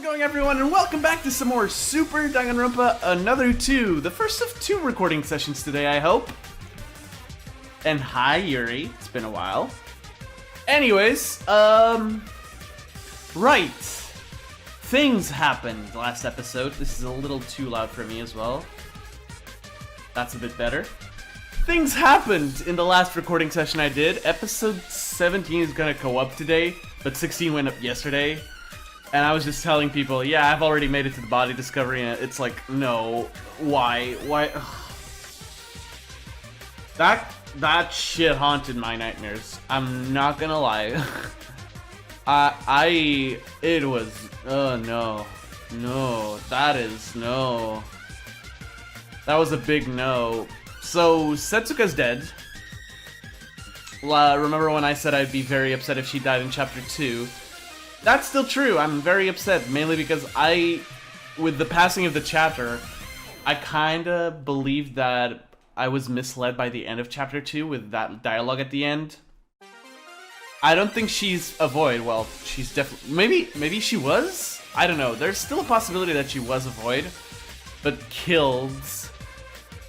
it going, everyone, and welcome back to some more Super Danganronpa Another 2. The first of 2 recording sessions today, I hope. And hi, Yuri. It's been a while. Anyways, right. Things happened last episode. This is a little too loud for me as well. That's a bit better. Things happened in the last recording session I did. Episode 17 is gonna go up today, but 16 went up yesterday. And I was just telling people, yeah, I've already made it to the body discovery, and it's like, no, why? Ugh. That shit haunted my nightmares. I'm not gonna lie. It was, oh no, that was a big no. So, Setsuka's dead. Remember when I said I'd be very upset if she died in Chapter 2? That's still true. I'm very upset, mainly because with the passing of the chapter, I kinda believed that I was misled by the end of Chapter 2 with that dialogue at the end. I don't think she's a void. Well, she's definitely... Maybe she was? I don't know. There's still a possibility that she was a void, but killed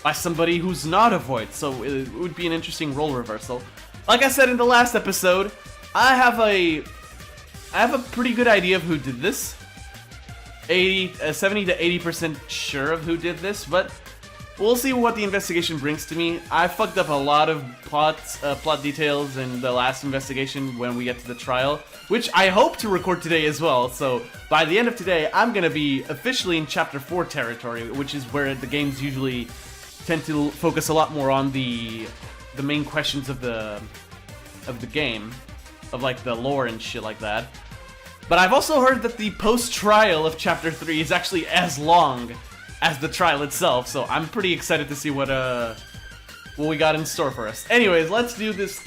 by somebody who's not a void, so it would be an interesting role reversal. Like I said in the last episode, I have a pretty good idea of who did this. 70 to 80% sure of who did this, but we'll see what the investigation brings to me. I fucked up a lot of plot details in the last investigation when we get to the trial, which I hope to record today as well. So by the end of today, I'm gonna be officially in Chapter 4 territory, which is where the games usually tend to focus a lot more on the main questions of the game, of like the lore and shit like that. But I've also heard that the post-trial of Chapter 3 is actually as long as the trial itself, so I'm pretty excited to see what we got in store for us. Anyways, let's do this.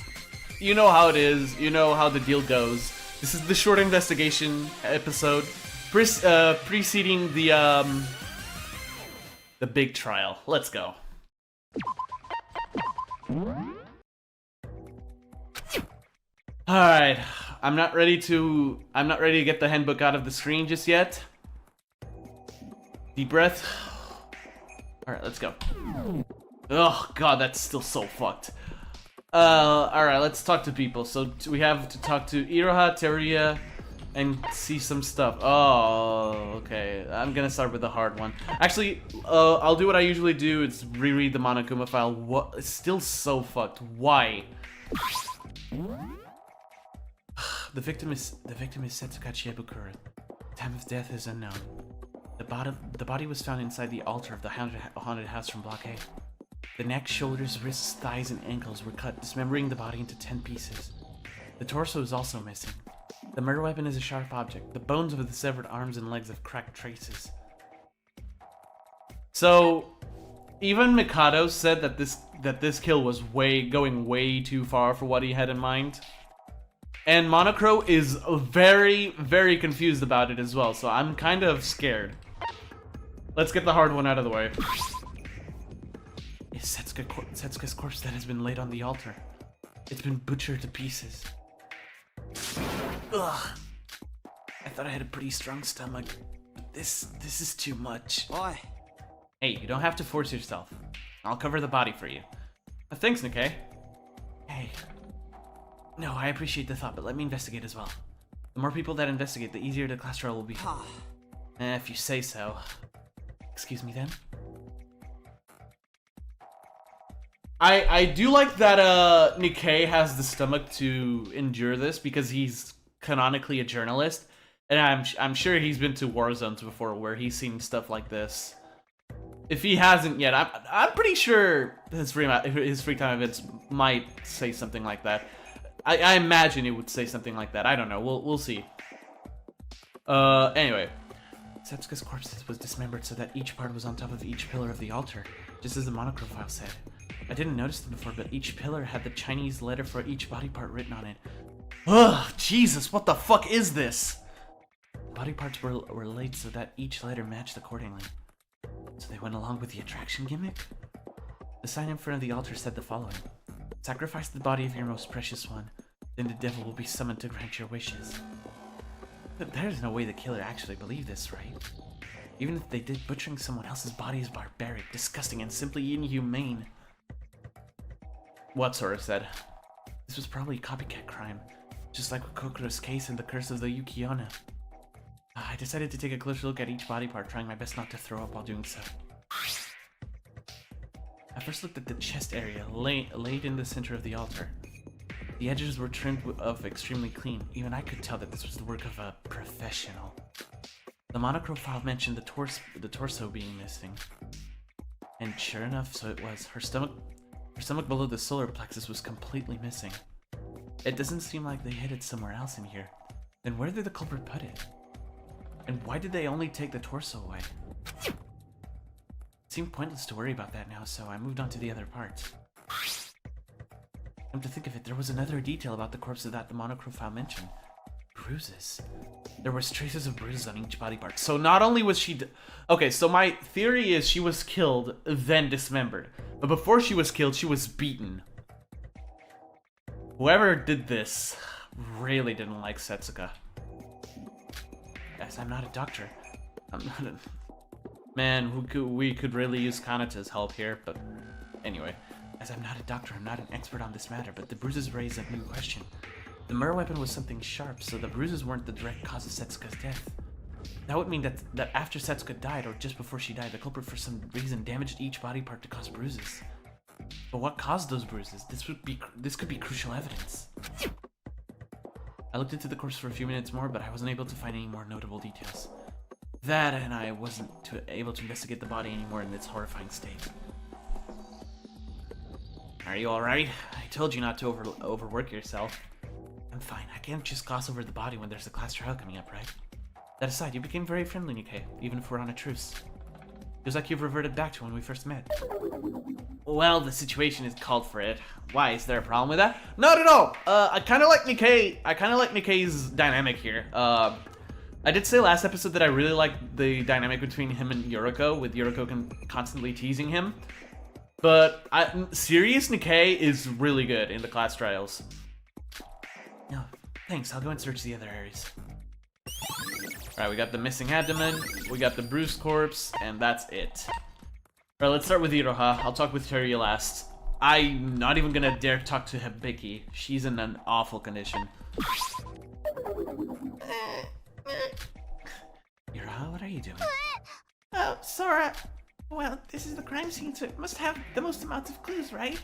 You know how it is, you know how the deal goes. This is the short investigation episode preceding the big trial. Let's go. Alright, I'm not ready to get the handbook out of the screen just yet. Deep breath. Alright, let's go. Oh god, that's still so fucked. Alright, let's talk to people. So we have to talk to Iroha, Teruya, and see some stuff. Oh, okay. I'm gonna start with the hard one. Actually, I'll do what I usually do. It's reread the Monokuma file. What? It's still so fucked. Why? The victim is Setsuka Chiebukura. Time of death is unknown. The body was found inside the altar of the haunted house from Block A. The neck, shoulders, wrists, thighs, and ankles were cut, dismembering the body into 10 pieces. The torso is also missing. The murder weapon is a sharp object. The bones of the severed arms and legs have cracked traces. So, even Mikado said that this kill was going way too far for what he had in mind. And Monocro is very, very confused about it as well, so I'm kind of scared. Let's get the hard one out of the way. It's Setsuka's corpse that has been laid on the altar. It's been butchered to pieces. Ugh. I thought I had a pretty strong stomach, but this is too much. Why? Hey, you don't have to force yourself. I'll cover the body for you. Thanks, Nikkei. Hey. No, I appreciate the thought, but let me investigate as well. The more people that investigate, the easier the class trial will be. If you say so. Excuse me then? I do like that Nikkei has the stomach to endure this because he's canonically a journalist, and I'm sure he's been to war zones before where he's seen stuff like this. If he hasn't yet, I'm pretty sure his free time events might say something like that. I imagine it would say something like that. I don't know. We'll see. Anyway, Setsuka's corpse was dismembered so that each part was on top of each pillar of the altar, just as the monochrome file said. I didn't notice them before, but each pillar had the Chinese letter for each body part written on it. Ugh, Jesus, what the fuck is this? Body parts were laid so that each letter matched accordingly. So they went along with the attraction gimmick? The sign in front of the altar said the following. Sacrifice the body of your most precious one, then the devil will be summoned to grant your wishes. There's no way the killer actually believed this, right? Even if they did, butchering someone else's body is barbaric, disgusting, and simply inhumane. What Sora said. This was probably a copycat crime, just like with Kokoro's case and the curse of the Yuki-onna. I decided to take a closer look at each body part, trying my best not to throw up while doing so. I first looked at the chest area, laid in the center of the altar. The edges were trimmed of extremely clean. Even I could tell that this was the work of a professional. The monochrome file mentioned the torso being missing. And sure enough, so it was. Her stomach below the solar plexus was completely missing. It doesn't seem like they hid it somewhere else in here. Then where did the culprit put it? And why did they only take the torso away? It seemed pointless to worry about that now, so I moved on to the other parts. Come to think of it, there was another detail about the corpse that the monochrome file mentioned. Bruises. There was traces of bruises on each body part. So not only was she... Okay, so my theory is she was killed, then dismembered. But before she was killed, she was beaten. Whoever did this really didn't like Setsuka. Yes, I'm not a doctor. I'm not a... Man, we could really use Kanata's help here, but... Anyway. As I'm not a doctor, I'm not an expert on this matter, but the bruises raise a new question. The murder weapon was something sharp, so the bruises weren't the direct cause of Setsuka's death. That would mean that after Setsuka died, or just before she died, the culprit for some reason damaged each body part to cause bruises. But what caused those bruises? This could be crucial evidence. I looked into the corpse for a few minutes more, but I wasn't able to find any more notable details. That, and I wasn't able to investigate the body anymore in its horrifying state. Are you alright? I told you not to overwork yourself. I'm fine. I can't just gloss over the body when there's a class trial coming up, right? That aside, you became very friendly, Nikkei, even if we're on a truce. Feels like you've reverted back to when we first met. Well, the situation has called for it. Why? Is there a problem with that? Not at all! I kinda like Nikkei. I kinda like Nikkei's dynamic here. I did say last episode that I really liked the dynamic between him and Yuriko, with Yuriko constantly teasing him. But serious Nikkei is really good in the class trials. No, thanks. I'll go and search the other areas. Alright, we got the missing abdomen, we got the bruised corpse, and that's it. Alright, let's start with Iroha. I'll talk with Teruya last. I'm not even gonna dare talk to Hibiki. She's in an awful condition. Iroha, what are you doing? Oh, Sora. Well, this is the crime scene, so it must have the most amount of clues, right?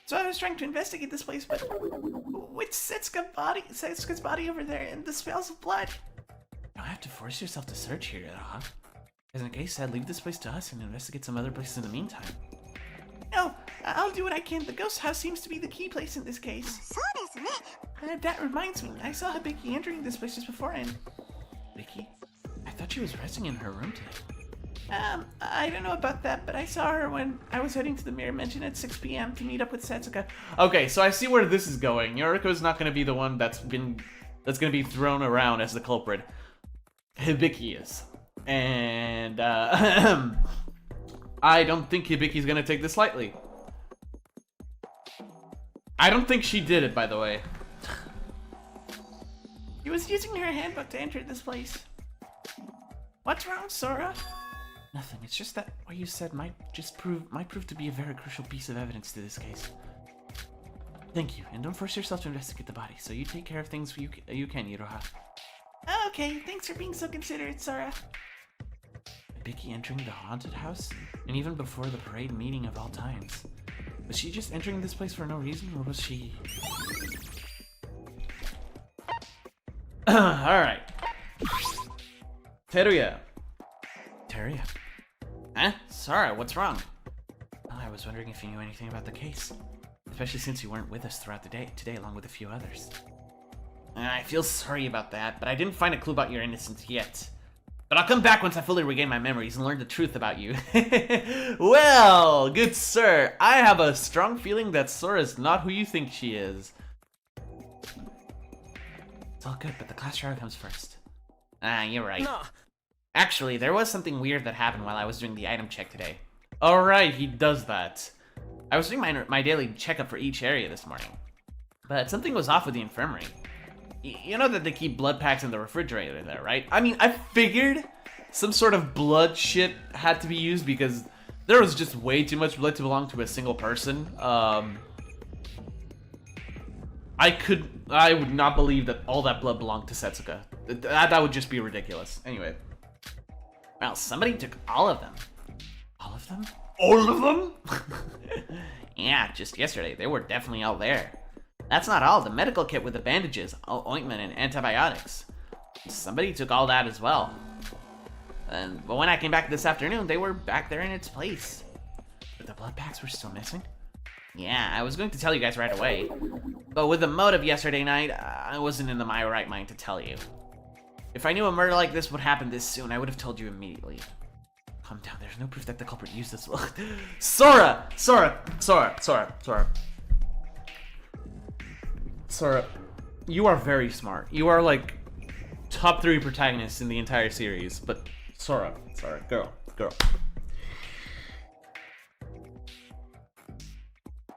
So I was trying to investigate this place, but with Setsuka's body over there and the smells of blood. You don't have to force yourself to search here, Iroha. As Nikkei said, leave this place to us and investigate some other places in the meantime. No, I'll do what I can. The ghost house seems to be the key place in this case. That reminds me, I saw Hibiki entering this place just beforehand. Hibiki? I thought she was resting in her room today. I don't know about that, but I saw her when I was heading to the Mirror Mansion at 6 p.m. to meet up with Setsuka. Okay, so I see where this is going. Yuriko's not going to be the one that's going to be thrown around as the culprit. Hibiki is. And, I don't think Hibiki's going to take this lightly. I don't think she did it, by the way. She was using her handbook to enter this place. What's wrong, Sora? Nothing. It's just that what you said might prove to be a very crucial piece of evidence to this case. Thank you, and don't force yourself to investigate the body. So you take care of things you can, Iroha. Okay, thanks for being so considerate, Sora. Hibiki entering the haunted house, and even before the parade meeting of all times. Was she just entering this place for no reason, or was she? All right. Teruya. Teruya. Huh? Sora, what's wrong? Well, I was wondering if you knew anything about the case. Especially since you weren't with us throughout the day today along with a few others. I feel sorry about that, but I didn't find a clue about your innocence yet. But I'll come back once I fully regain my memories and learn the truth about you. Well, good sir, I have a strong feeling that Sora's not who you think she is. It's all good, but the class trial comes first. You're right. No. Actually, there was something weird that happened while I was doing the item check today. Alright, he does that. I was doing my daily checkup for each area this morning. But something was off with the infirmary. You know that they keep blood packs in the refrigerator there, right? I mean, I figured some sort of blood shit had to be used because there was just way too much blood to belong to a single person. I would not believe that all that blood belonged to Setsuka. That would just be ridiculous. Anyway. Well, somebody took all of them. All of them? All of them? Yeah, just yesterday. They were definitely all there. That's not all. The medical kit with the bandages, ointment, and antibiotics. Somebody took all that as well. But when I came back this afternoon, they were back there in its place. But the blood packs were still missing? Yeah, I was going to tell you guys right away. But with the motive yesterday night, I wasn't in my right mind to tell you. If I knew a murder like this would happen this soon, I would have told you immediately. Calm down, there's no proof that the culprit used this. Sora! Sora, you are very smart. You are like top 3 protagonists in the entire series, but Sora, girl.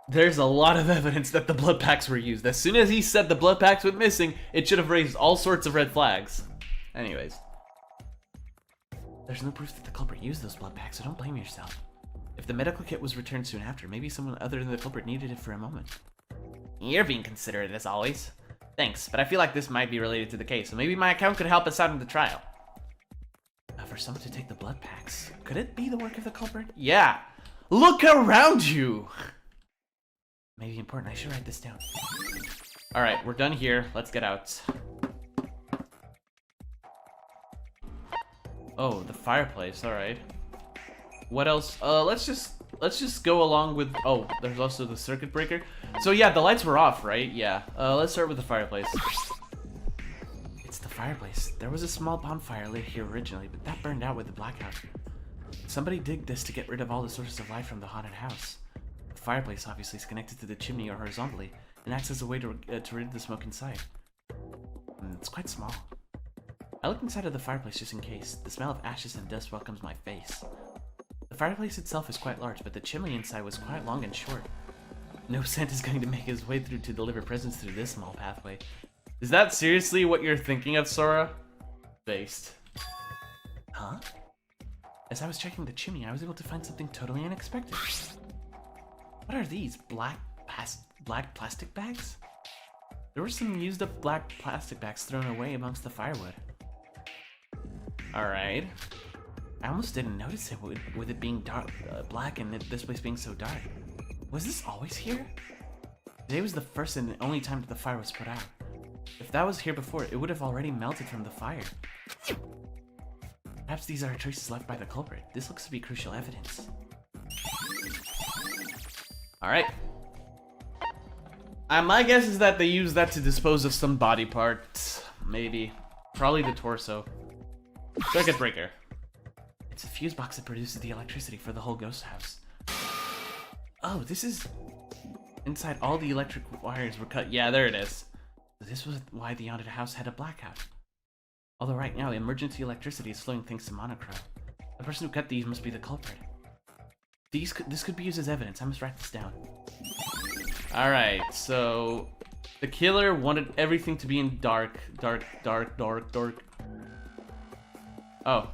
There's a lot of evidence that the blood packs were used. As soon as he said the blood packs went missing, it should have raised all sorts of red flags. Anyways. There's no proof that the culprit used those blood packs, so don't blame yourself. If the medical kit was returned soon after, maybe someone other than the culprit needed it for a moment. You're being considerate as always. Thanks, but I feel like this might be related to the case, so maybe my account could help us out in the trial. For someone to take the blood packs, could it be the work of the culprit? Yeah! Look around you! Maybe important, I should write this down. Alright, we're done here. Let's get out. Oh, the fireplace, alright. What else? Let's just go along with... Oh, there's also the circuit breaker. So yeah, the lights were off, right? Yeah. Let's start with the fireplace. It's the fireplace. There was a small bonfire lit here originally, but that burned out with the blackout. Somebody digged this to get rid of all the sources of light from the haunted house. The fireplace obviously is connected to the chimney or horizontally, and acts as a way to rid the smoke inside. It's quite small. I looked inside of the fireplace just in case. The smell of ashes and dust welcomes my face. The fireplace itself is quite large, but the chimney inside was quite long and short. No scent is going to make his way through to deliver presents through this small pathway. Is that seriously what you're thinking of, Sora? Based. Huh? As I was checking the chimney, I was able to find something totally unexpected. What are these? Black plastic bags? There were some used up black plastic bags thrown away amongst the firewood. Alright. I almost didn't notice it with it being dark, black and this place being so dark. Was this always here? Today was the first and only time that the fire was put out. If that was here before, it would have already melted from the fire. Perhaps these are traces left by the culprit. This looks to be crucial evidence. Alright. My guess is that they used that to dispose of some body parts. Maybe. Probably the torso. Circuit breaker. It's a fuse box that produces the electricity for the whole ghost house. Oh, this is... Inside all the electric wires were cut. Yeah, there it is. This was why the haunted house had a blackout. Although right now, emergency electricity is flowing thanks to monochrome. The person who cut these must be the culprit. This could be used as evidence. I must write this down. Alright, so... The killer wanted everything to be in dark. Oh.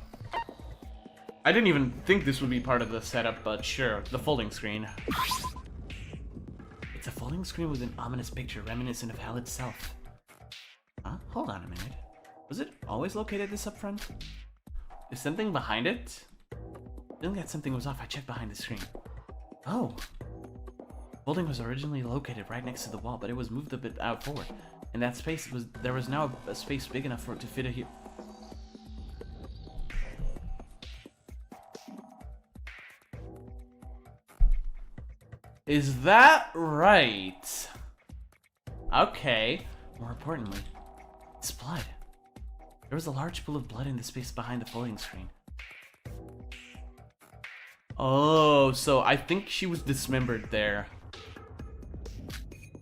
I didn't even think this would be part of the setup, but sure. The folding screen. It's a folding screen with an ominous picture reminiscent of hell itself. Huh? Hold on a minute. Was it always located this up front? Is something behind it? Feeling that something was off, I checked behind the screen. Oh. Folding was originally located right next to the wall, but it was moved a bit out forward. In that space, there was now a space big enough for it to fit a Is that right? Okay. More importantly, it's blood. There was a large pool of blood in the space behind the folding screen. Oh, so I think she was dismembered there.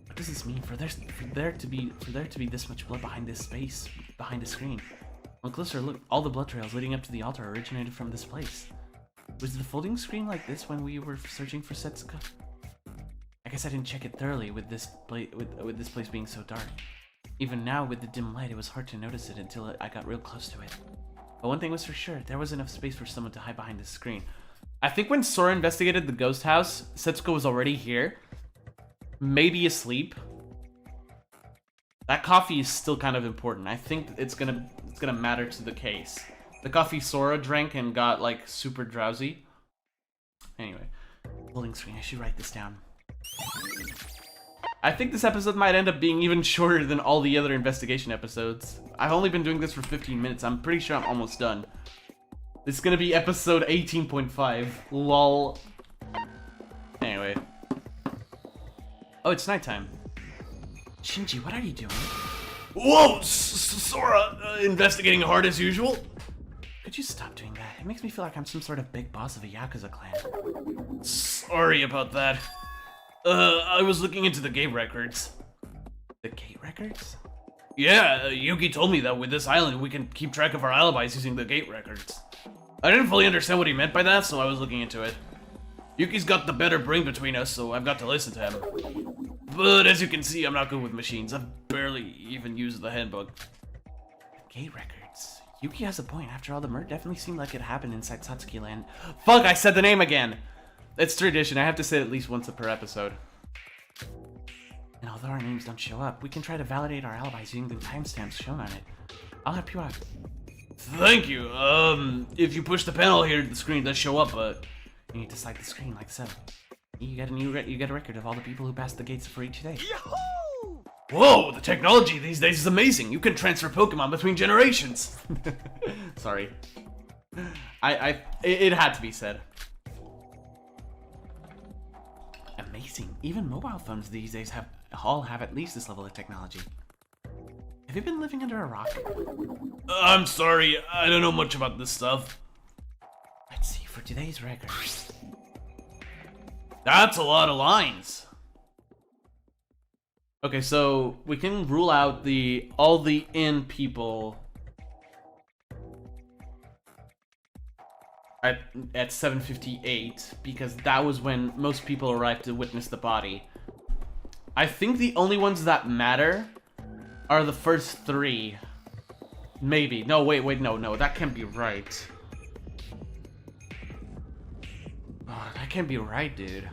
What does this mean? For there to be this much blood behind this space, behind the screen. On closer look, all the blood trails leading up to the altar originated from this place. Was the folding screen like this when we were searching for Setsuka? I guess I didn't check it thoroughly with this place being so dark. Even now, with the dim light, it was hard to notice it until I got real close to it. But one thing was for sure, there was enough space for someone to hide behind the screen. I think when Sora investigated the ghost house, Setsuko was already here. Maybe asleep. That coffee is still kind of important. I think it's gonna matter to the case. The coffee Sora drank and got, like, super drowsy. Anyway. Loading screen, I should write this down. I think this episode might end up being even shorter than all the other investigation episodes. I've only been doing this for 15 minutes. I'm pretty sure I'm almost done. This is gonna be episode 18.5. Lol. Anyway. Oh, it's nighttime. Shinji, what are you doing? Whoa! Sora! Investigating hard as usual? Could you stop doing that? It makes me feel like I'm some sort of big boss of a Yakuza clan. Sorry about that. I was looking into the gate records. The gate records? Yeah, Yuki told me that with this island we can keep track of our alibis using the gate records. I didn't fully understand what he meant by that, so I was looking into it. Yuki's got the better brain between us, so I've got to listen to him. But as you can see, I'm not good with machines. I've barely even used the handbook. Gate records. Yuki has a point. After all, the murder definitely seemed like it happened inside Satsuki Land. Fuck, I said the name again! It's tradition. I have to say it at least once per episode. And although our names don't show up, we can try to validate our alibis using the timestamps shown on it. I'll help you out. Thank you. If you push the panel here, the screen does show up, but you need to slide the screen like so. You get a record of all the people who passed the gates for each day. Yahoo! Whoa, the technology these days is amazing. You can transfer Pokemon between generations. Sorry. It had to be said. Amazing. Even mobile phones these days all have at least this level of technology. Have you been living under a rock? I'm sorry, I don't know much about this stuff. Let's see, for today's record. That's a lot of lines. Okay, so we can rule out all the in people at 7:58 because that was when most people arrived to witness the body. I think the only ones that matter are the first three. Maybe. No, wait, no, that can't be right. Oh, that can't be right, dude.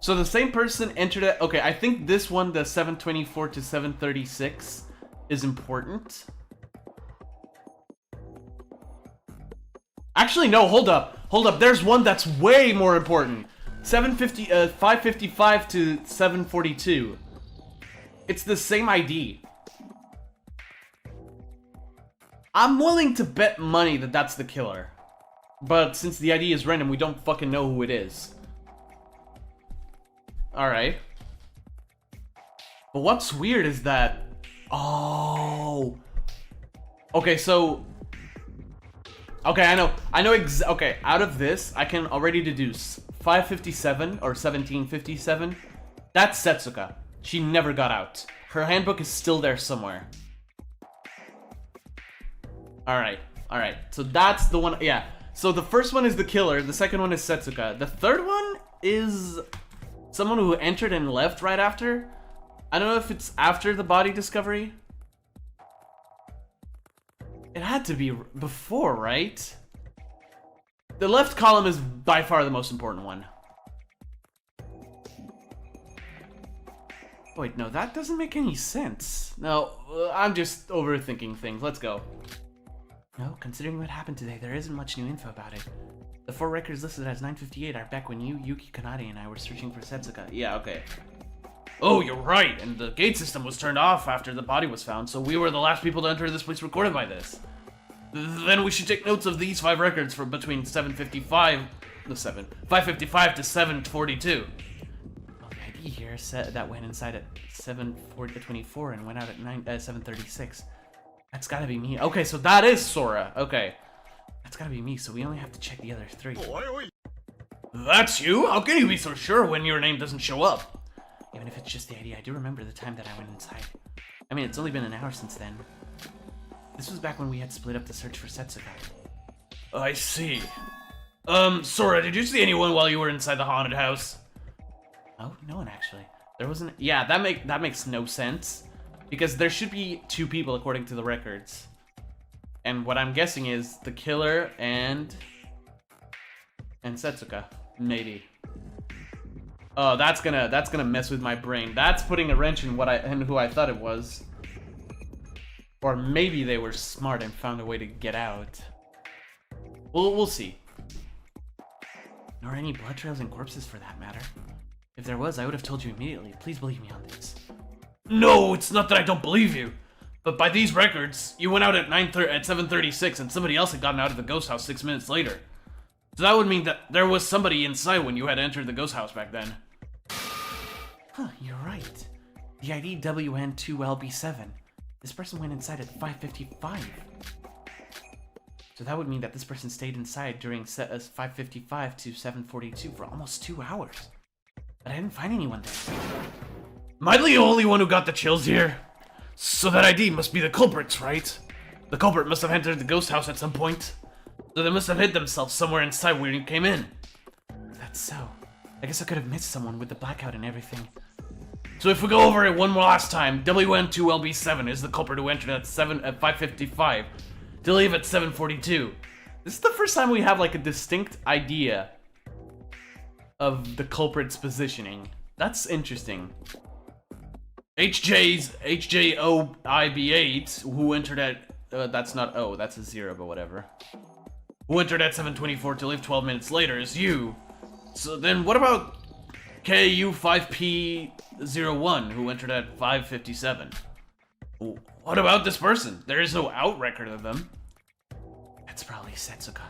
So the same person entered it. Okay, I think this one, the 724 to 736, is important. Actually, no, hold up. There's one that's way more important. 555 to 742. It's the same ID. I'm willing to bet money that that's the killer. But since the ID is random, we don't fucking know who it is. Alright. But what's weird is that... Oh. Okay, so... Okay, I know okay, out of this, I can already deduce 557 or 1757. That's Setsuka. She never got out. Her handbook is still there somewhere. Alright. So that's the one, yeah. So the first one is the killer, the second one is Setsuka. The third one is someone who entered and left right after. I don't know if it's after the body discovery. It had to be before, right? The left column is by far the most important one. Wait, no, that doesn't make any sense. No, I'm just overthinking things. Let's go. No, considering what happened today, there isn't much new info about it. The 4 records listed as 958 are back when you, Yuki Kanade, and I were searching for Setsuka. Yeah, okay. Oh, you're right, and the gate system was turned off after the body was found, so we were the last people to enter this place recorded by this. Then we should take notes of these 5 records from between 555 to 742. Well, the ID here said that went inside at 7:24 and went out at 7:36. That's gotta be me. Okay, so that is Sora. Okay. That's gotta be me, so we only have to check the other 3. That's you? How can you be so sure when your name doesn't show up? Even if it's just the ID, I do remember the time that I went inside. I mean, it's only been an hour since then. This was back when we had split up the search for Setsuka. I see. Sora, did you see anyone while you were inside the haunted house? Oh, no one actually. There wasn't... Yeah, that makes no sense. Because there should be 2 people according to the records. And what I'm guessing is the killer and Setsuka. Maybe. Oh, that's gonna mess with my brain. That's putting a wrench in who I thought it was. Or maybe they were smart and found a way to get out. We'll see. Nor any blood trails and corpses for that matter. If there was, I would have told you immediately. Please believe me on this. No, it's not that I don't believe you. But by these records, you went out at 7:36 and somebody else had gotten out of the ghost house 6 minutes later. So that would mean that there was somebody inside when you had entered the ghost house back then. Huh, you're right. The ID WN2LB7. This person went inside at 5:55. So that would mean that this person stayed inside during 5:55 to 7:42 for almost 2 hours. But I didn't find anyone there. Am I the only one who got the chills here? So that ID must be the culprits, right? The culprit must have entered the ghost house at some point. So they must have hid themselves somewhere inside when you came in. That's so. I guess I could have missed someone with the blackout and everything. So if we go over it one more last time, WN2LB7 is the culprit who entered at 5:55 to leave at 7:42. This is the first time we have like a distinct idea of the culprit's positioning. That's interesting. HJOIB8, who entered at that's not O, that's a 0, but whatever. Who entered at 7:24 to leave 12 minutes later is you. So then what about KU5P01, who entered at 5:57? What about this person? There is no out record of them. That's probably Setsuka.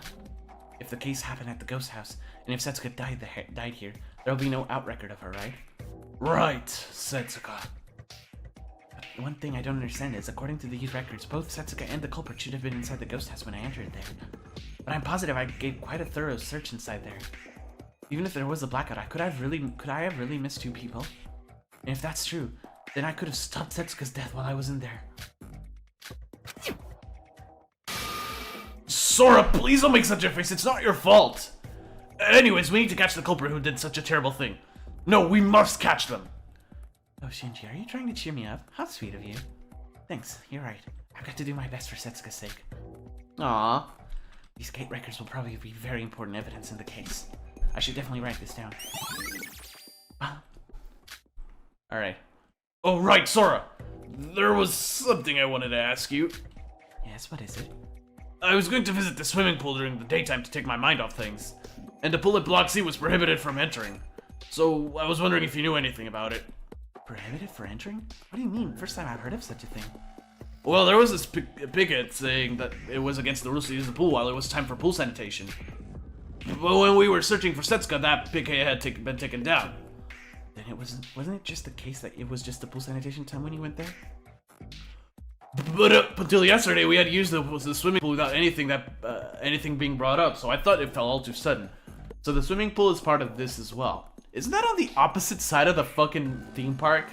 If the case happened at the ghost house, and if Setsuka died here, there'll be no out record of her, right? Right, Setsuka. But one thing I don't understand is, according to these records, both Setsuka and the culprit should have been inside the ghost house when I entered there. But I'm positive I gave quite a thorough search inside there. Even if there was a blackout, could I have really missed 2 people? And if that's true, then I could have stopped Setsuka's death while I was in there. Sora, please don't make such a face. It's not your fault. Anyways, we need to catch the culprit who did such a terrible thing. No, we must catch them. Oh, Shinji, are you trying to cheer me up? How sweet of you. Thanks, you're right. I've got to do my best for Setsuka's sake. Aww. These gate records will probably be very important evidence in the case. I should definitely write this down. Alright. Oh, right, Sora! There was something I wanted to ask you. Yes, what is it? I was going to visit the swimming pool during the daytime to take my mind off things. And the pool at Block C was prohibited from entering. So, I was wondering if you knew anything about it. Prohibited for entering? What do you mean? First time I've heard of such a thing. Well, there was this picket saying that it was against the rules to use the pool while it was time for pool sanitation. But when we were searching for Setsuka, that picket had been taken down. Then it wasn't it just the case that it was just the pool sanitation time when you went there? But up until yesterday, we had used the swimming pool without anything being brought up, so I thought it fell all too sudden. So the swimming pool is part of this as well. Isn't that on the opposite side of the fucking theme park?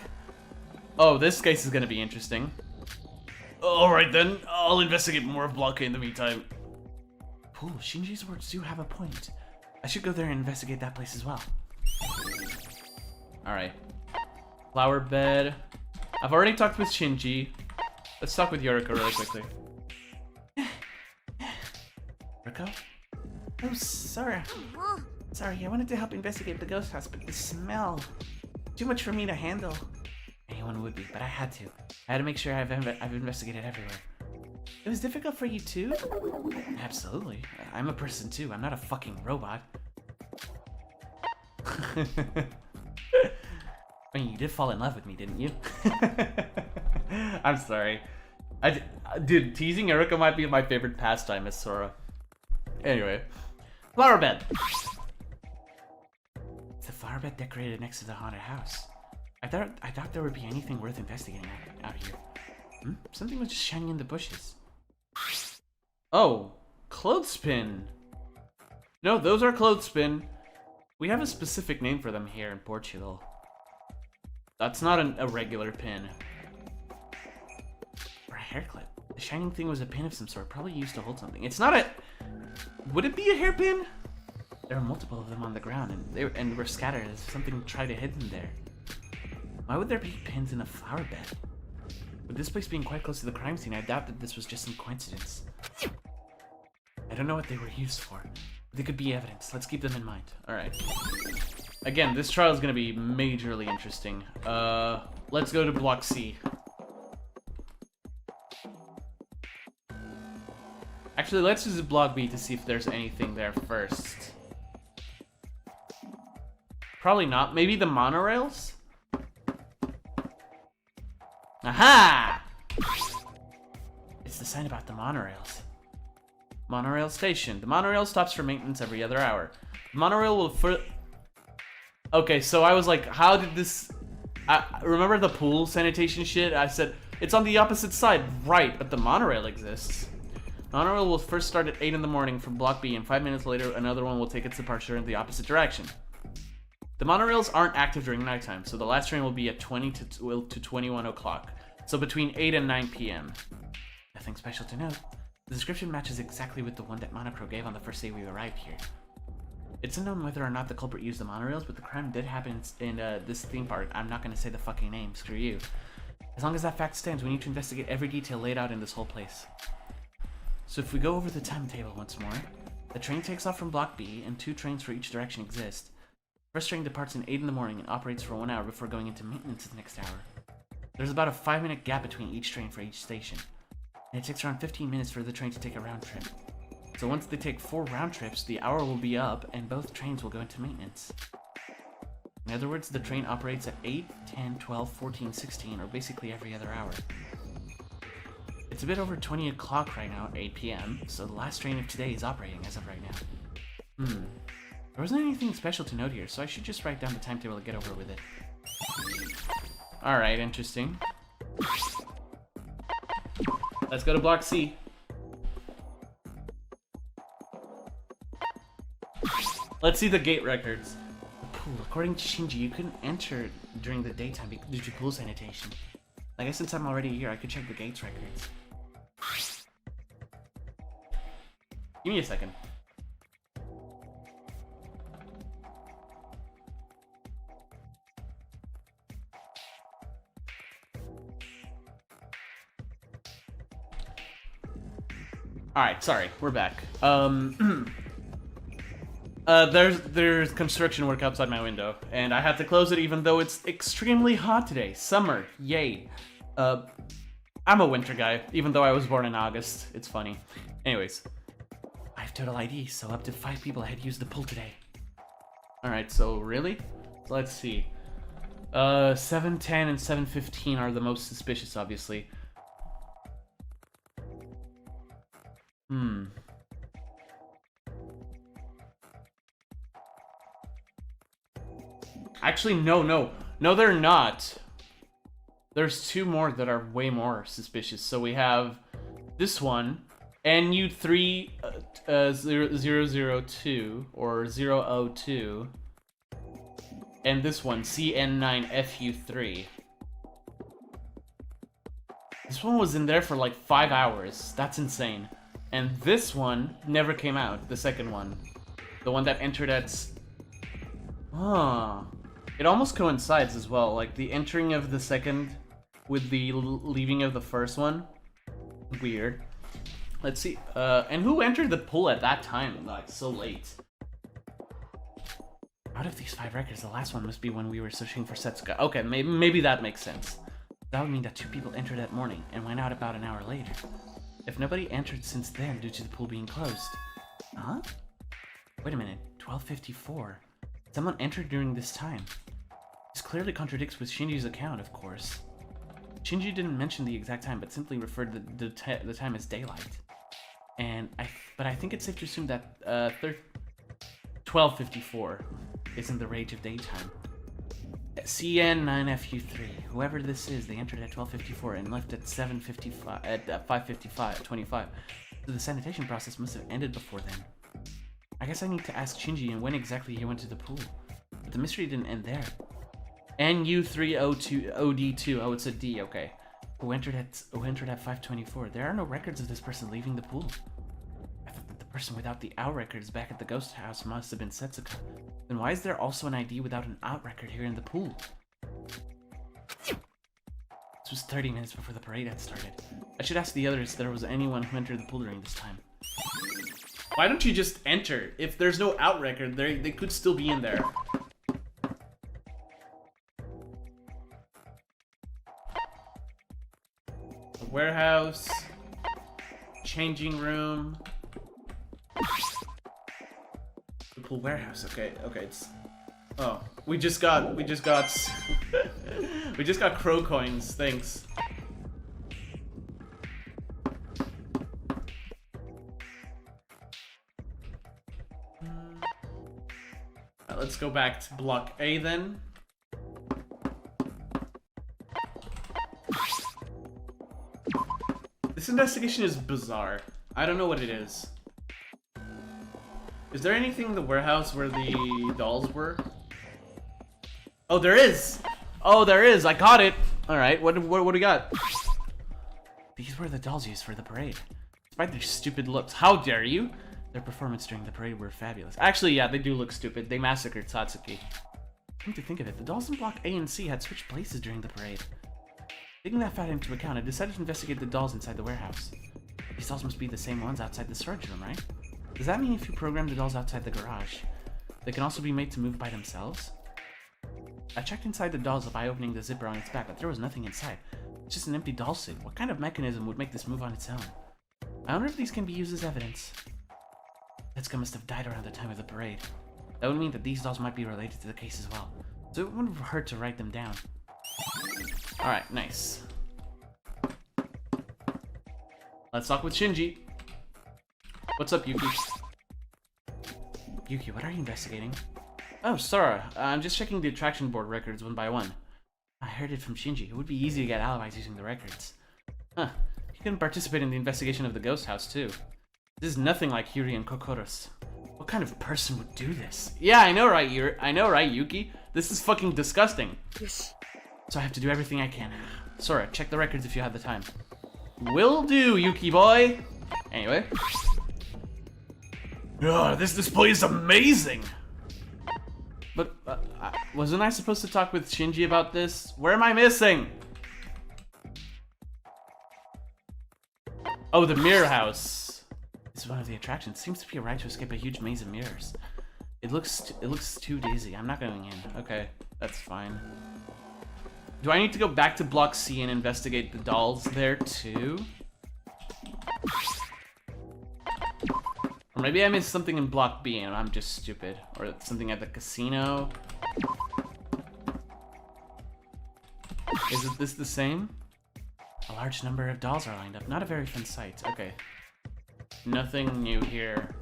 Oh, this case is gonna be interesting. Alright then, I'll investigate more of Block A in the meantime. Ooh, Shinji's words do have a point. I should go there and investigate that place as well. Alright. Flower bed. I've already talked with Shinji. Let's talk with Yoriko really quickly. Yoriko? Oh, Sora. Sorry, I wanted to help investigate the ghost house, but the smell... Too much for me to handle. Anyone would be, but I had to. I had to make sure I've investigated everywhere. It was difficult for you too? Absolutely. I'm a person too. I'm not a fucking robot. I mean, you did fall in love with me, didn't you? I'm sorry. Dude, teasing Erika might be my favorite pastime as Sora. Anyway. Flower bed. It's a flower bed decorated next to the haunted house. I thought there would be anything worth investigating out here. Something was just shining in the bushes. Oh, clothespin. No, those are clothespin. We have a specific name for them here in Portugal. That's not a regular pin. Or a hair clip. The shining thing was a pin of some sort, probably used to hold something. It's not a... Would it be a hairpin? There are multiple of them on the ground, and they were scattered as if something tried to hide them there. Why would there be pins in a flower bed? With this place being quite close to the crime scene, I doubt that this was just some coincidence. I don't know what they were used for. They could be evidence. Let's keep them in mind. Alright. Again, this trial is going to be majorly interesting. Let's go to Block C. Actually, let's use Block B to see if there's anything there first. Probably not. Maybe the monorails? Aha! It's the sign about the monorails. Monorail station. The monorail stops for maintenance every other hour. The monorail will Okay, so I was like, how did this... remember the pool sanitation shit? I said, it's on the opposite side. Right, but the monorail exists. The monorail will first start at 8 in the morning from Block B, and 5 minutes later, another one will take its departure in the opposite direction. The monorails aren't active during nighttime, so the last train will be at 20 to 21 o'clock. So between 8 and 9 p.m. Nothing special to note. The description matches exactly with the one that Monocro gave on the first day we arrived here. It's unknown whether or not the culprit used the monorails, but the crime did happen in this theme park. I'm not going to say the fucking name, screw you. As long as that fact stands, we need to investigate every detail laid out in this whole place. So if we go over the timetable once more, the train takes off from Block B, and 2 trains for each direction exist. First train departs at 8 in the morning and operates for 1 hour before going into maintenance the next hour. There's about a 5-minute gap between each train for each station, and it takes around 15 minutes for the train to take a round trip. So once they take 4 round trips, the hour will be up and both trains will go into maintenance. In other words, the train operates at 8, 10, 12, 14, 16, or basically every other hour. It's a bit over 20 o'clock right now, 8 p.m., so the last train of today is operating as of right now. There wasn't anything special to note here, so I should just write down the timetable and get over with it. Alright, interesting. Let's go to Block C. Let's see the gate records. The pool. According to Shinji, you couldn't enter during the daytime due to pool sanitation. I guess since I'm already here, I could check the gates records. Give me a second. Alright, sorry, we're back. There's construction work outside my window, and I had to close it even though it's extremely hot today. Summer, yay. I'm a winter guy, even though I was born in August. It's funny. Anyways, I have total ID, so up to 5 people had used the pool today. Alright, so really? Let's see. 7:10 and 7:15 are the most suspicious, obviously. Actually, no, they're not. There's 2 more that are way more suspicious. So we have this one, NU3 002 or 002, and this one, CN9FU3. This one was in there for like 5 hours. That's insane. And this one never came out, the second one. The one that entered at... It almost coincides as well, like the entering of the second with the leaving of the first one. Weird. Let's see, and who entered the pool at that time, like, so late? Out of these 5 records, the last one must be when we were searching for Setsuka. Okay, maybe that makes sense. That would mean that 2 people entered that morning and went out about an hour later. If nobody entered since then due to the pool being closed. Huh? Wait a minute, 12:54. Someone entered during this time. This clearly contradicts with Shinji's account, of course. Shinji didn't mention the exact time, but simply referred to the time as daylight. But I think it's safe to assume that 12:54 isn't the rage of daytime. CN9FU3, whoever this is, they entered at 12:54 and left at 7:55 at 5:55. So the sanitation process must have ended before then. I guess I need to ask Shinji and when exactly he went to the pool. But the mystery didn't end there. NU302 OD2. Oh, it's a D. Okay. Who entered at 5:24? There are no records of this person leaving the pool. I thought that the person without the out records back at the ghost house must have been Setsuka. Then why is there also an ID without an out record here in the pool? This was 30 minutes before the parade had started. I should ask the others if there was anyone who entered the pool during this time. Why don't you just enter? If there's no out record, they could still be in there. The warehouse. Changing room. The pool warehouse. Okay, it's... Oh, we just got we just got crow coins. Thanks. Let's go back to block A then. This investigation is bizarre. I don't know what it is. Is there anything in the warehouse where the dolls were? Oh, there is! Oh, there is! I caught it! Alright, what do we got? These were the dolls used for the parade. Despite their stupid looks. How dare you? Their performance during the parade were fabulous. Actually, yeah, they do look stupid. They massacred Satsuki. Come to think of it, the dolls in Block A and C had switched places during the parade. Taking that fact into account, I decided to investigate the dolls inside the warehouse. These dolls must be the same ones outside the storage room, right? Does that mean if you program the dolls outside the garage, they can also be made to move by themselves? I checked inside the dolls by opening the zipper on its back, but there was nothing inside. It's just an empty doll suit. What kind of mechanism would make this move on its own? I wonder if these can be used as evidence. Setsuka must have died around the time of the parade. That would mean that these dolls might be related to the case as well. So it wouldn't hurt to write them down. Alright, nice. Let's talk with Shinji. What's up, Yuki? Yuki, what are you investigating? Oh, Sora. I'm just checking the attraction board records one by one. I heard it from Shinji. It would be easy to get alibis using the records. Huh. He couldn't participate in the investigation of the ghost house, too. This is nothing like Yuri and Kokoro's. What kind of person would do this? Yeah, I know, right, Yuri? I know, right, Yuki? This is fucking disgusting. Yes. So I have to do everything I can. Sora, check the records if you have the time. Will do, Yuki boy. Anyway. Oh, this display is amazing. But wasn't I supposed to talk with Shinji about this? Where am I missing? Oh, the mirror house. This is one of the attractions. Seems to be a ride to escape a huge maze of mirrors. It looks too dizzy. I'm not going in. Okay, that's fine. Do I need to go back to Block C and investigate the dolls there too? Or maybe I missed something in Block B and I'm just stupid. Or something at the casino. Is this the same? A large number of dolls are lined up. Not a very fun sight. Okay. Nothing new here.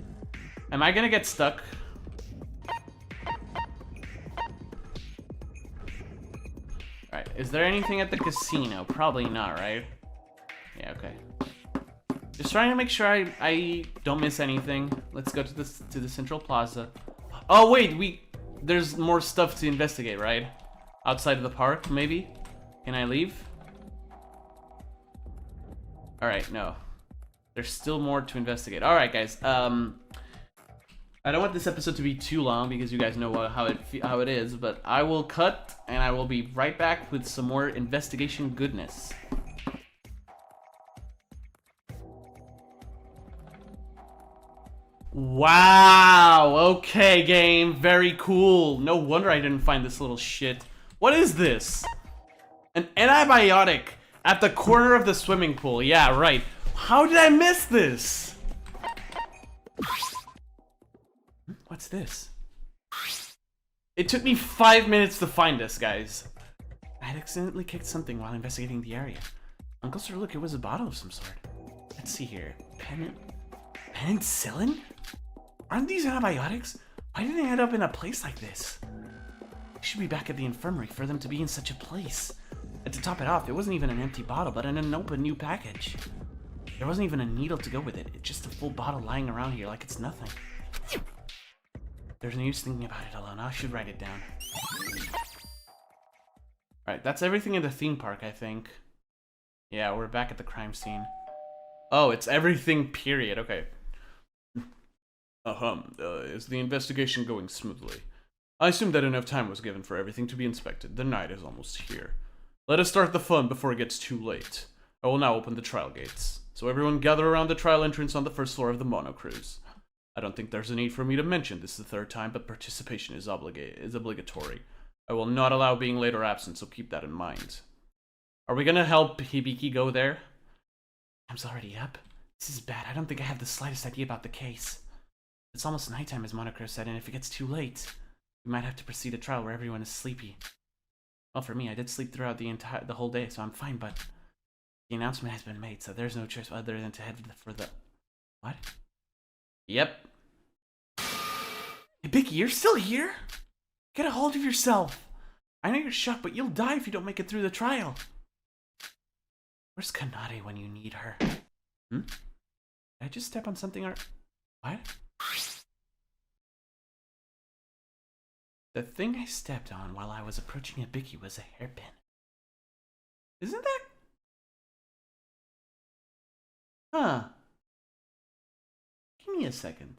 Am I gonna get stuck? Alright, is there anything at the casino? Probably not, right? Yeah, okay. Just trying to make sure I don't miss anything. Let's go to the Central Plaza. Oh wait, there's more stuff to investigate, right? Outside of the park, maybe? Can I leave? Alright, no. There's still more to investigate. Alright, guys. I don't want this episode to be too long because you guys know how it is, but I will cut and I will be right back with some more investigation goodness. Wow, okay, game, very cool. No wonder I didn't find this little shit. What is this? An antibiotic at the corner of the swimming pool. Yeah, right. How did I miss this? What's this? It took me 5 minutes to find this, guys. I had accidentally kicked something while investigating the area. On closer look, it was a bottle of some sort. Let's see here. Penicillin? Aren't these antibiotics? Why did they end up in a place like this? I should be back at the infirmary for them to be in such a place. And to top it off, it wasn't even an empty bottle, but an unopened new package. There wasn't even a needle to go with it. It's just a full bottle lying around here like it's nothing. There's no use thinking about it alone. I should write it down. Alright, that's everything in the theme park, I think. Yeah, we're back at the crime scene. Oh, it's everything, period. Okay. Is the investigation going smoothly? I assume that enough time was given for everything to be inspected. The night is almost here. Let us start the fun before it gets too late. I will now open the trial gates. So everyone gather around the trial entrance on the first floor of the Mono Cruise. I don't think there's a need for me to mention this the third time, but participation is obligatory. I will not allow being late or absent, so keep that in mind. Are we gonna help Hibiki go there? Time's already up. This is bad. I don't think I have the slightest idea about the case. It's almost nighttime, as Monocro said, and if it gets too late, we might have to proceed a trial where everyone is sleepy. Well, for me, I did sleep throughout the whole day, so I'm fine, but the announcement has been made, so there's no choice other than to head for the... What? Yep. Hey, Bicky, you're still here? Get a hold of yourself. I know you're shocked, but you'll die if you don't make it through the trial. Where's Kanade when you need her? Did I just step on something or... What? The thing I stepped on while I was approaching Hibiki was a hairpin. Isn't that... Huh. Give me a second.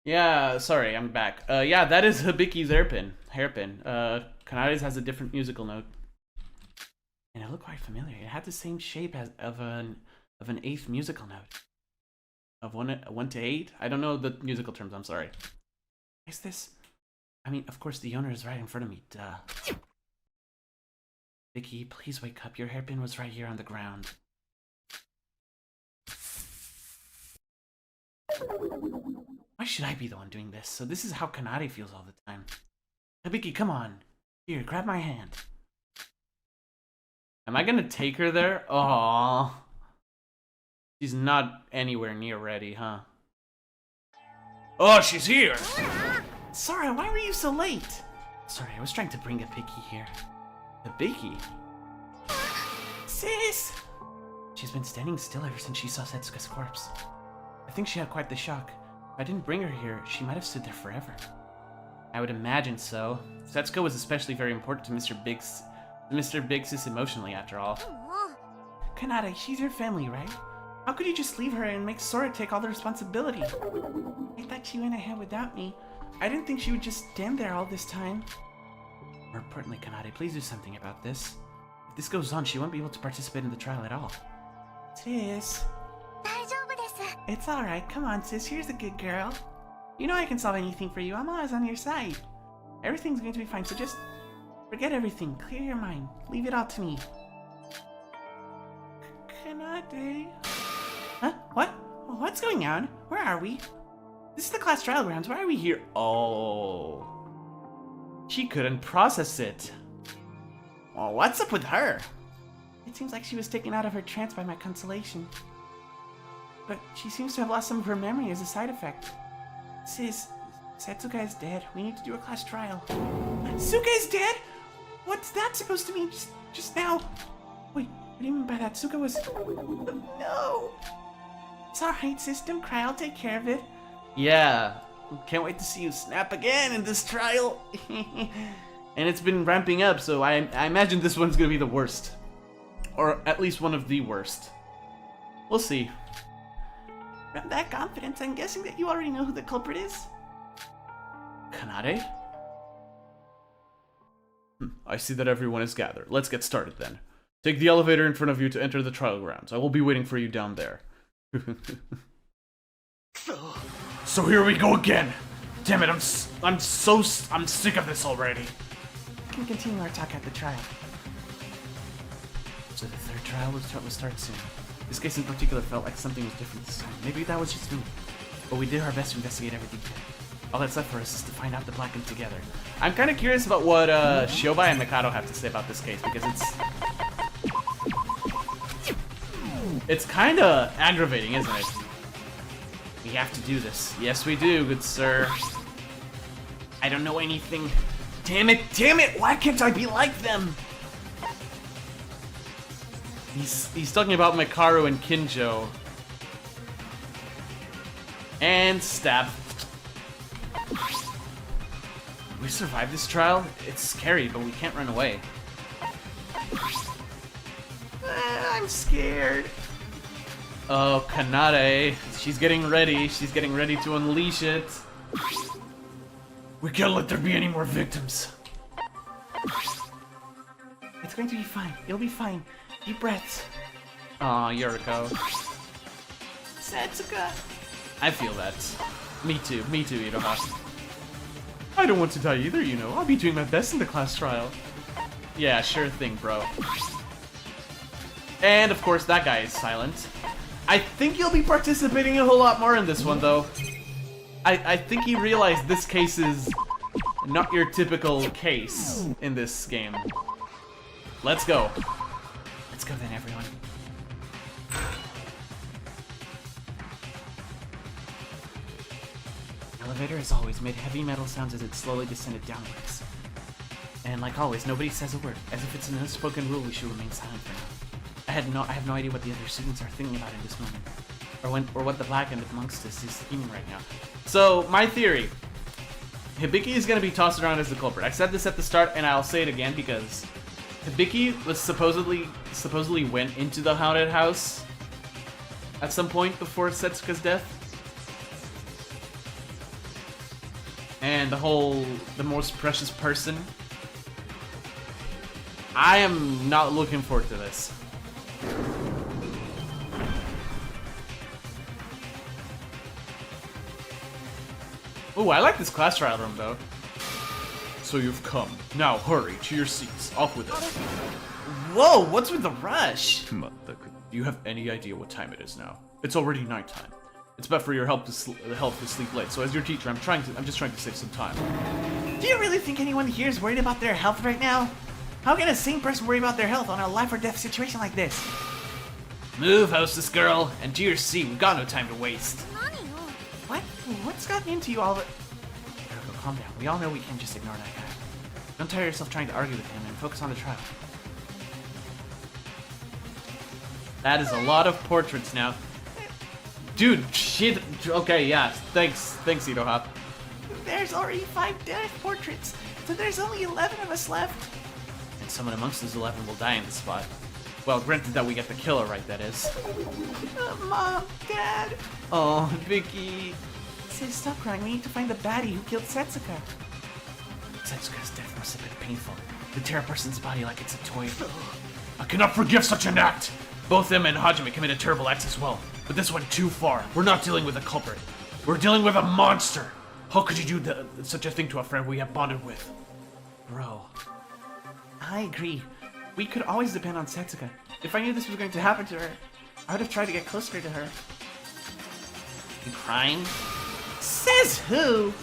Yeah, sorry, I'm back. Yeah, that is Hibiki's hairpin. Kanade's has a different musical note. And it looked quite familiar. It had the same shape as of an eighth musical note. Of 1 to 8? I don't know the musical terms, I'm sorry. Is this? I mean, of course the owner is right in front of me, duh. Vicky, please wake up. Your hairpin was right here on the ground. Why should I be the one doing this? So this is how Kanade feels all the time. Hibiki, come on. Here, grab my hand. Am I gonna take her there? Aww. She's not anywhere near ready, huh? Oh, she's here! Sora, why were you so late? Sorry, I was trying to bring Hibiki here. Hibiki? Sis! She's been standing still ever since she saw Setsuka's corpse. I think she had quite the shock. If I didn't bring her here, she might have stood there forever. I would imagine so. Setsuka was especially very important to Mr. Biggs emotionally, after all. Kanade, she's your family, right? How could you just leave her and make Sora take all the responsibility? I thought she went ahead without me. I didn't think she would just stand there all this time. More importantly, Kanade, please do something about this. If this goes on, she won't be able to participate in the trial at all. Sis. It's alright, come on sis, here's a good girl. You know I can solve anything for you, I'm always on your side. Everything's going to be fine, so just forget everything, clear your mind, leave it all to me. Kanade? Huh? What? What's going on? Where are we? This is the class trial grounds, why are we here? Oh. She couldn't process it. Well, what's up with her? It seems like she was taken out of her trance by my consolation. But she seems to have lost some of her memory as a side effect. Sis, Setsuka is dead. We need to do a class trial. Suka is dead? What's that supposed to mean just now? Wait, what do you mean by that? Suka was... No! It's alright, sis. Don't cry. I'll take care of it. Yeah. Can't wait to see you snap again in this trial. And it's been ramping up, so I imagine this one's gonna be the worst. Or at least one of the worst. We'll see. From that confidence, I'm guessing that you already know who the culprit is. Kanade? I see that everyone is gathered. Let's get started then. Take the elevator in front of you to enter the trial grounds. I will be waiting for you down there. So here we go again. Damn it, I'm sick of this already. We can continue our talk at the trial. So the third trial will start soon. This case in particular felt like something was different this time. Maybe that was just me. But we did our best to investigate every detail. All that's left for us is to find out the black and together. I'm kind of curious about what Shiobai and Mikado have to say about this case, because it's kind of aggravating, isn't it? We have to do this. Yes, we do, good sir. I don't know anything. Damn it, why can't I be like them? He's talking about Mikaru and Kinjo. And stab. We survived this trial? It's scary, but we can't run away. I'm scared. Oh, Kanade. She's getting ready. She's getting ready to unleash it. We can't let there be any more victims. It's going to be fine. You'll be fine. Deep breaths. Aw, Yuriko. Setsuka. I feel that. Me too, Iroha. I don't want to die either, you know. I'll be doing my best in the class trial. Yeah, sure thing, bro. And of course, that guy is silent. I think he'll be participating a whole lot more in this one, though. I think he realized this case is not your typical case in this game. Let's go. Let's go then, everyone. The elevator, as always, made heavy metal sounds as it slowly descended downwards. And like always, nobody says a word, as if it's an unspoken rule we should remain silent for now. I have no idea what the other students are thinking about in this moment, or what the black end amongst us is scheming right now. So, my theory. Hibiki is going to be tossed around as the culprit. I said this at the start, and I'll say it again, because Hibiki was supposedly went into the haunted house at some point before Setsuka's death. And the most precious person. I am not looking forward to this. Ooh, I like this class trial room, though. So you've come. Now hurry, to your seats. Off with it. Whoa, what's with the rush? Do you have any idea what time it is now? It's already nighttime. It's bad for your help to sleep late. So as your teacher, I'm just trying to save some time. Do you really think anyone here is worried about their health right now? How can a sane person worry about their health on a life or death situation like this? Move, hostess girl, and to your seat. We've got no time to waste. What? What's gotten into you all? Yuriko, calm down. We all know we can't just ignore that guy. Don't tire yourself trying to argue with him and focus on the trial. That is a lot of portraits now. Dude, shit. Okay, yeah. Thanks, Iroha. There's already 5 death portraits, so there's only 11 of us left. And someone amongst those 11 will die in this spot. Well, granted that we get the killer right, that is. Mom, Dad. Oh, Vicky. Sis, stop crying. We need to find the baddie who killed Setsuka. Setsuka's death must have been painful. To tear a person's body like it's a toy. I cannot forgive such an act. Both them and Hajime committed terrible acts as well. But this went too far. We're not dealing with a culprit. We're dealing with a monster. How could you do such a thing to a friend we have bonded with? Bro. I agree. We could always depend on Setsuka. If I knew this was going to happen to her, I would have tried to get closer to her. You crying? Says who?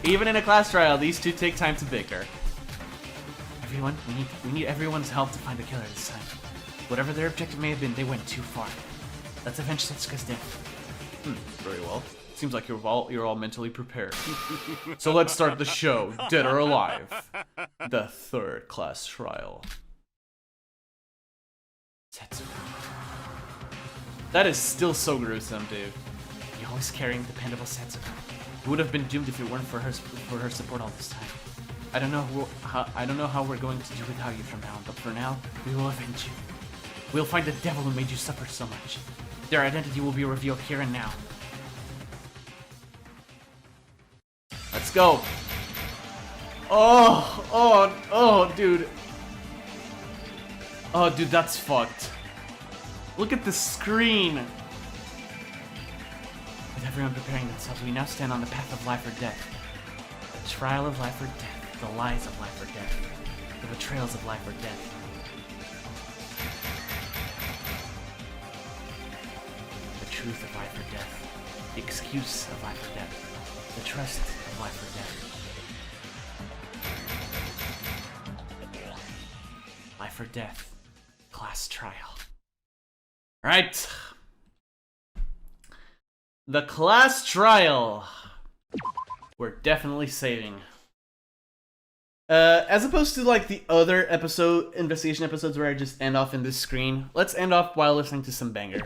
Even in a class trial, these two take time to bicker. Everyone, we need everyone's help to find the killer this time. Whatever their objective may have been, they went too far. Let's avenge Setsuka's death. Very well. Seems like you're all mentally prepared. So let's start the show, Dead or Alive. The third class trial. Setsuka. That is still so gruesome, dude. You're always carrying dependable Setsuka. Who would have been doomed if it weren't for her support all this time. I don't know how we're going to do without you from now on, but for now, we will avenge you. We'll find the devil who made you suffer so much. Their identity will be revealed here and now. Let's go. Oh, dude. Oh, dude, that's fucked. Look at the screen. With everyone preparing themselves, we now stand on the path of life or death. The trial of life or death. The lies of life or death. The betrayals of life or death. The truth of life or death. The excuse of life or death. The trust of life or death. Life or death. Class trial. Right. The class trial. We're definitely saving. As opposed to like the other investigation episodes where I just end off in this screen, let's end off while listening to some banger.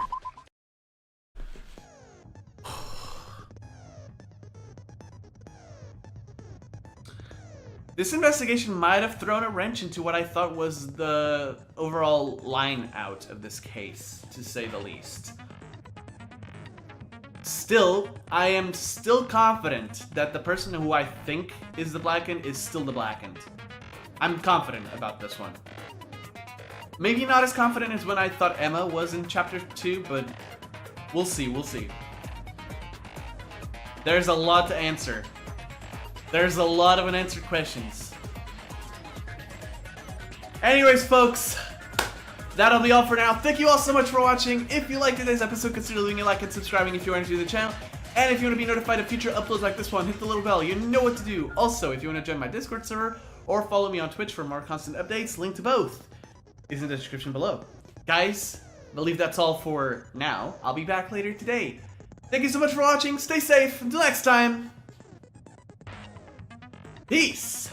This investigation might have thrown a wrench into what I thought was the overall line out of this case, to say the least. Still, I am still confident that the person who I think is the Blackened is still the Blackened. I'm confident about this one. Maybe not as confident as when I thought Emma was in Chapter 2, but we'll see, we'll see. There's a lot to answer. There's a lot of unanswered questions. Anyways, folks, that'll be all for now. Thank you all so much for watching. If you liked today's episode, consider leaving a like and subscribing if you are new to the channel. And if you want to be notified of future uploads like this one, hit the little bell. You know what to do. Also, if you want to join my Discord server or follow me on Twitch for more constant updates, link to both is in the description below. Guys, I believe that's all for now. I'll be back later today. Thank you so much for watching. Stay safe. Until next time. Peace!